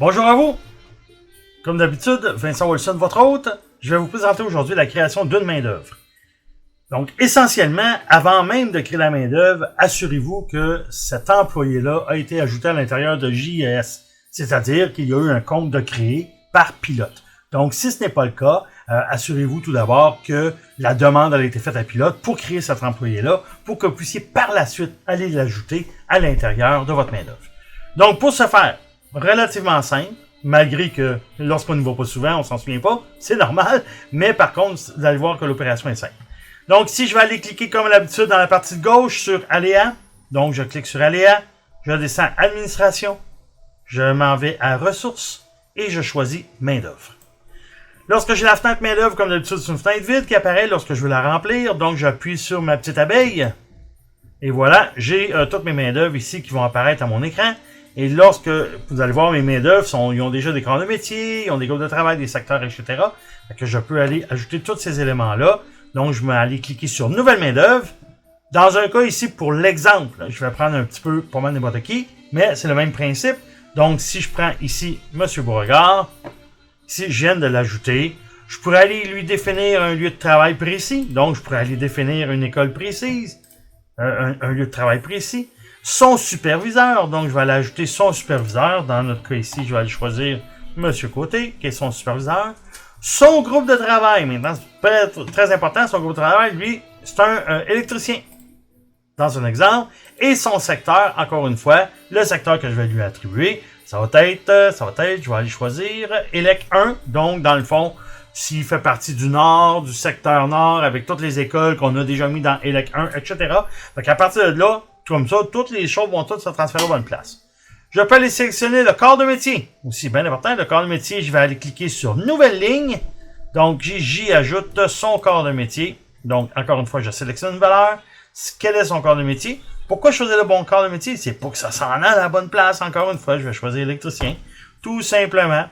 Bonjour à vous! Comme d'habitude, Vincent Wilson, votre hôte. Je vais vous présenter aujourd'hui la création d'une main-d'œuvre. Donc, essentiellement, avant même de créer la main-d'œuvre, assurez-vous que cet employé-là a été ajouté à l'intérieur de JES, c'est-à-dire qu'il y a eu un compte de créé par pilote. Donc, si ce n'est pas le cas, assurez-vous tout d'abord que la demande a été faite à pilote pour créer cet employé-là, pour que vous puissiez par la suite aller l'ajouter à l'intérieur de votre main-d'œuvre. Donc, pour ce faire, relativement simple, malgré que lorsqu'on n'y va pas souvent, on s'en souvient pas, c'est normal, mais par contre, vous allez voir que l'opération est simple. Donc, si je vais aller cliquer comme d'habitude dans la partie de gauche sur Aléa, donc je clique sur Aléa, je descends Administration, je m'en vais à Ressources et je choisis Main-d'œuvre. Lorsque j'ai la fenêtre Main-d'œuvre, comme d'habitude, c'est une fenêtre vide qui apparaît lorsque je veux la remplir, donc j'appuie sur ma petite abeille et voilà, j'ai toutes mes main-d'œuvre ici qui vont apparaître à mon écran. Et lorsque vous allez voir mes main-d'œuvre, ils ont déjà des corps de métier, ils ont des groupes de travail, des secteurs, etc. Fait que je peux aller ajouter tous ces éléments-là. Donc, je vais aller cliquer sur Nouvelle main-d'œuvre. Dans un cas ici, pour l'exemple, je vais prendre un petit peu pour mal n'importe qui, mais c'est le même principe. Donc, si je prends ici M. Beauregard, si je viens de l'ajouter, je pourrais aller lui définir un lieu de travail précis. Donc, je pourrais aller définir une école précise, un lieu de travail précis. Son superviseur, donc je vais aller ajouter son superviseur. Dans notre cas ici, je vais aller choisir Monsieur Côté, qui est son superviseur. Son groupe de travail, maintenant, c'est très important, son groupe de travail, lui, c'est un électricien, dans un exemple. Et son secteur, encore une fois, le secteur que je vais lui attribuer, ça va être, je vais aller choisir ELEC 1, donc dans le fond, s'il fait partie du nord, du secteur nord, avec toutes les écoles qu'on a déjà mis dans ELEC 1, etc. Donc à partir de là, comme ça, toutes les choses vont toutes se transférer à bonne place. Je peux aller sélectionner le corps de métier. Aussi bien important, le corps de métier, je vais aller cliquer sur Nouvelle ligne. Donc, j'y ajoute son corps de métier. Donc, encore une fois, je sélectionne une valeur. Quel est son corps de métier? Pourquoi choisir le bon corps de métier? C'est pour que ça s'en aille à la bonne place. Encore une fois, je vais choisir électricien. Tout simplement.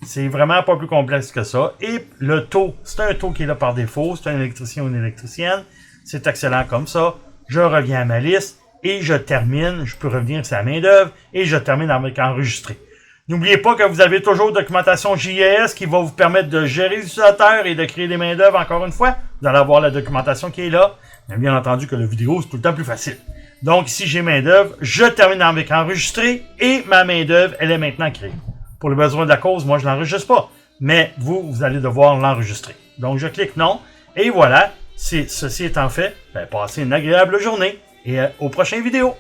C'est vraiment pas plus complexe que ça. Et le taux, c'est un taux qui est là par défaut. C'est un électricien ou une électricienne. C'est excellent comme ça. Je reviens à ma liste. Et je termine, je peux revenir sur la main-d'œuvre, et je termine avec enregistrer. N'oubliez pas que vous avez toujours documentation JES qui va vous permettre de gérer l'utilisateur et de créer des main-d'œuvre encore une fois. Vous allez avoir la documentation qui est là. Mais bien entendu que la vidéo, c'est tout le temps plus facile. Donc, ici, j'ai main-d'œuvre, je termine avec enregistrer, et ma main-d'œuvre, elle est maintenant créée. Pour le besoin de la cause, moi, je l'enregistre pas. Mais vous allez devoir l'enregistrer. Donc, je clique non, et voilà. Ceci étant fait, passez une agréable journée. Et aux prochaines vidéos.